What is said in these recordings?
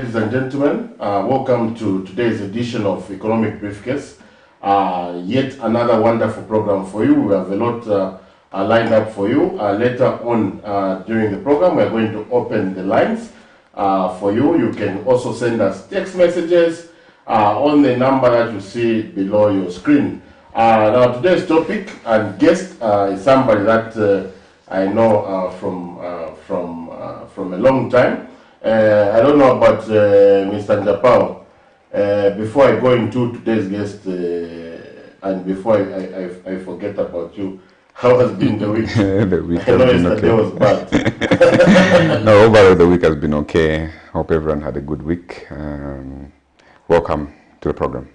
ladies and gentlemen. Welcome to today's edition of Economic Briefcase. Yet another wonderful program for you. We have a lot lined up for you. Later on during the program, we are going to open the lines for you. You can also send us text messages on the number that you see below your screen. Now, today's topic and guest is somebody that I know from a long time. I don't know about Mr. Njapao. Before I go into today's guest, and before I forget about you, how has been the week? The week I know has been yesterday okay. was bad. No, overall the week has been okay. Hope everyone had a good week. Welcome to the program.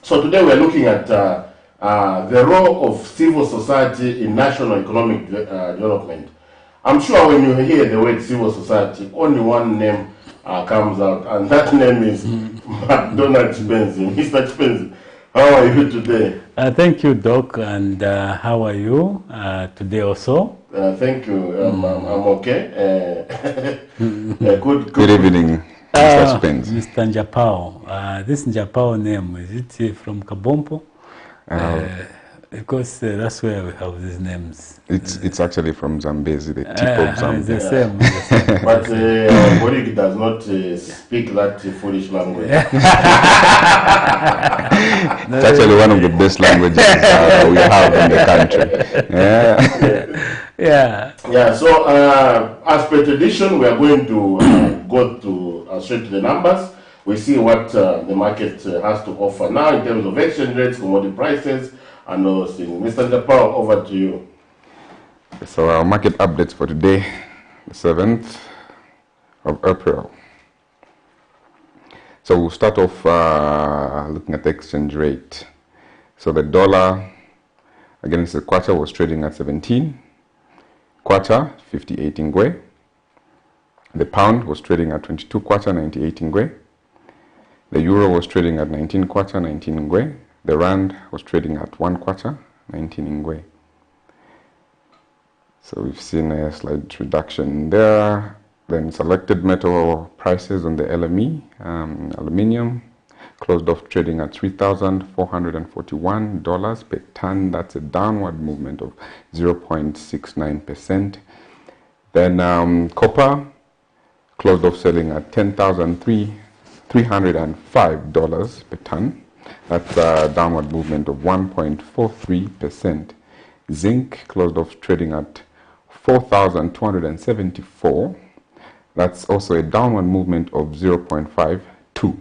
So today we're looking at the role of civil society in national economic development. I'm sure when you hear the word civil society, only one name comes out, and that name is MACDONALD CHIPENZI. Mr. CHIPENZI, how are you today? Thank you, Doc, and how are you today also? Thank you. I'm okay. Good evening, Mr. CHIPENZI. Mr. Njapao. This Njapao name, is it from Kabompo? Because that's where we have these names. It's actually from Zambezi, the tip of Zambezi. It's the same. But our colleague does not speak that foolish language. It's actually one of the best languages we have in the country. Yeah. So as per tradition, we are going to go to straight to the numbers. We see what the market has to offer now in terms of exchange rates, commodity prices, and those things. Mr. Njapao, over to you. So our market updates for today, the 7th of April. So we'll start off looking at the exchange rate. So the dollar against the kwacha was trading at 17 kwacha, 58 ingwe. The pound was trading at 22 kwacha, 98 ingwe. The euro was trading at 19 kwacha, 19 ingwe. The rand was trading at 1 kwacha, 19 ingwe. So we've seen a slight reduction there. Then selected metal prices on the LME, aluminium, closed off trading at $3,441 per ton. That's a downward movement of 0.69%. Then copper closed off selling at $10,305 per ton. That's a downward movement of 1.43%. Zinc closed off trading at 4,274. That's also a downward movement of 0.52.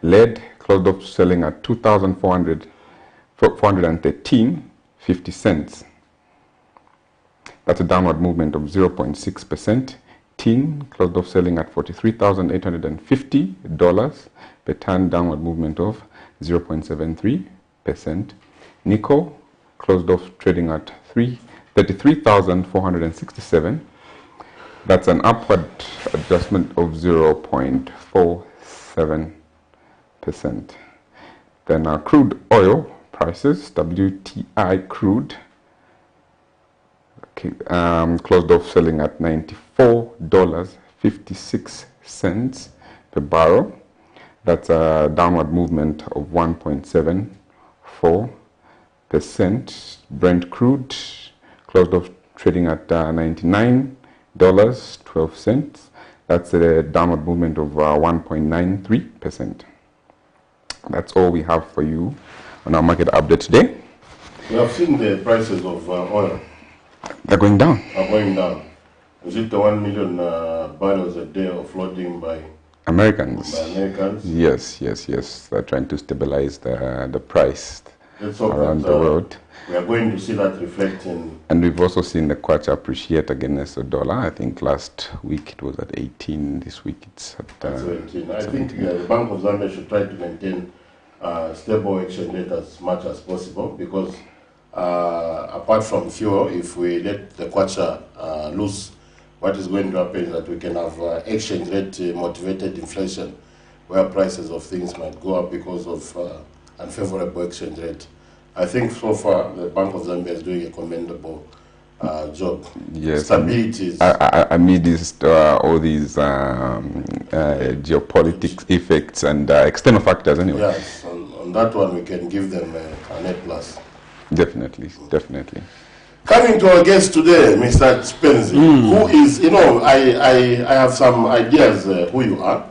Lead closed off selling at 2,413.50 cents. That's a downward movement of 0.6%. Tin closed off selling at $43,850 per ton, downward movement of 0.73%. Nickel closed off trading at 33,467. That's an upward adjustment of 0.47%. Then our crude oil prices, WTI crude, closed off selling at $94.56 per barrel. That's a downward movement of 1.74%. Brent crude closed off trading at $99.12. That's a downward movement of 1.93%. That's all we have for you on our market update today. We have seen the prices of oil. They're going down. Are going down. Is it the 1 million barrels a day offloading by Americans? Yes. They're trying to stabilize the price around the world. We are going to see that reflecting. And we've also seen the kwacha appreciate against the dollar. I think last week it was at 18. This week it's at 17. I think the Bank of Zambia should try to maintain stable exchange rate as much as possible, because apart from fuel, if we let the kwacha loose, what is going to happen is that we can have exchange rate motivated inflation, where prices of things might go up because of unfavorable exchange rate. I think so far the Bank of Zambia is doing a commendable job. Yes. Stability is... amidst all these geopolitics effects and external factors anyway. Yes, on that one we can give them an A+. Definitely, definitely. Coming to our guest today, Mr. CHIPENZI, who is, you know, I have some ideas who you are.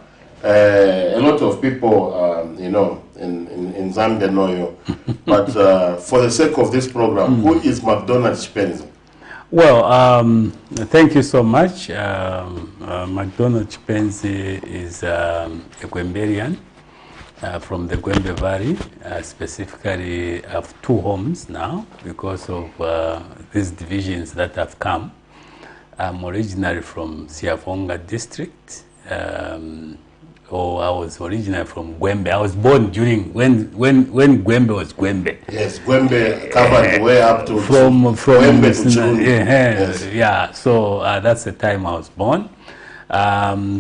A lot of people, you know, in Zambia know you. But for the sake of this program, who is MACDONALD CHIPENZI? Well, thank you so much. MACDONALD CHIPENZI is a Gwemberian from the Gwembe Valley. Specifically, I have 2 homes now because of these divisions that have come. I'm originally from Siavonga district. I was originally from Gwembe. I was born during when Gwembe was Gwembe. Yes, Gwembe covered the way up to from Gwembe to Chirundu. Yes. Yeah, so that's the time I was born.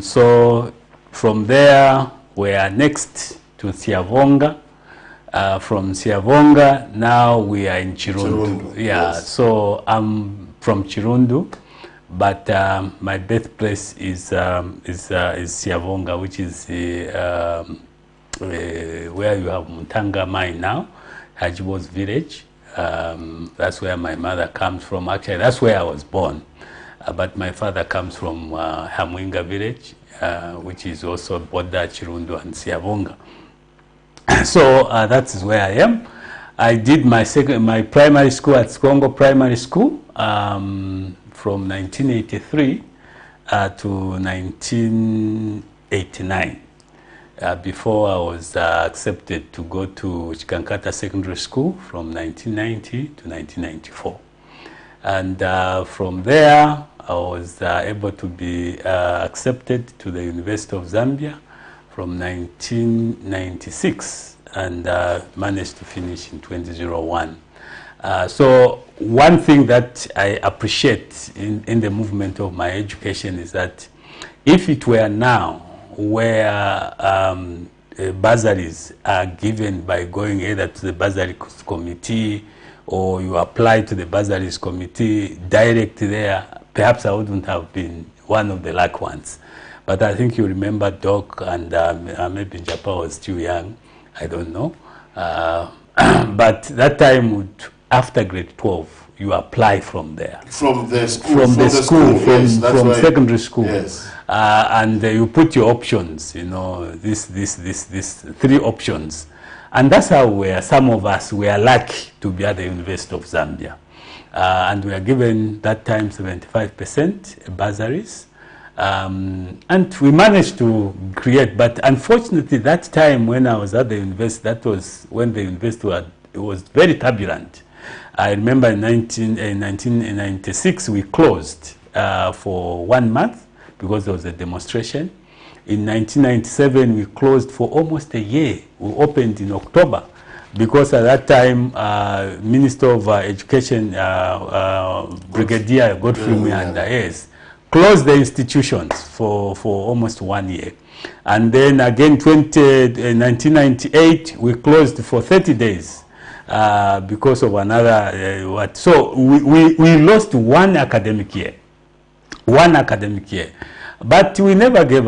So from there we are next to Siavonga. From Siavonga now we are in Chirundu. Yeah, yes. So I'm from Chirundu. But my birthplace is Siavonga, which is where you have Muntanga mine now, Hajibos village. That's where my mother comes from. Actually, that's where I was born. But my father comes from Hamwinga village, which is also border Chirundu and Siavonga. So that is where I am. I did my primary school at Congo Primary School. From 1983 to 1989, before I was accepted to go to Chikankata Secondary School from 1990 to 1994. And from there, I was able to be accepted to the University of Zambia from 1996 and managed to finish in 2001. So one thing that I appreciate in the movement of my education is that if it were now where bursaries are given by going either to the bursaries committee or you apply to the bursaries committee direct there, perhaps I wouldn't have been one of the lucky ones. But I think you remember Doc and maybe Japa was too young, I don't know. But that time after grade 12, you apply from there. From the school? From secondary school. Yes. And you put your options, you know, these 3 options. And that's how some of us were lucky to be at the University of Zambia. And we are given that time 75% bursaries. And we managed to create, but unfortunately that time when I was at the university, that was when the university was very turbulent. I remember in 1996 we closed for 1 month because there was a demonstration. In 1997 we closed for almost a year. We opened in October because at that time Minister of Education, Brigadier Godfrey Muyanda, closed the institutions for almost 1 year. And then again 1998 we closed for 30 days. Because of another so we lost 1 academic year, but we never gave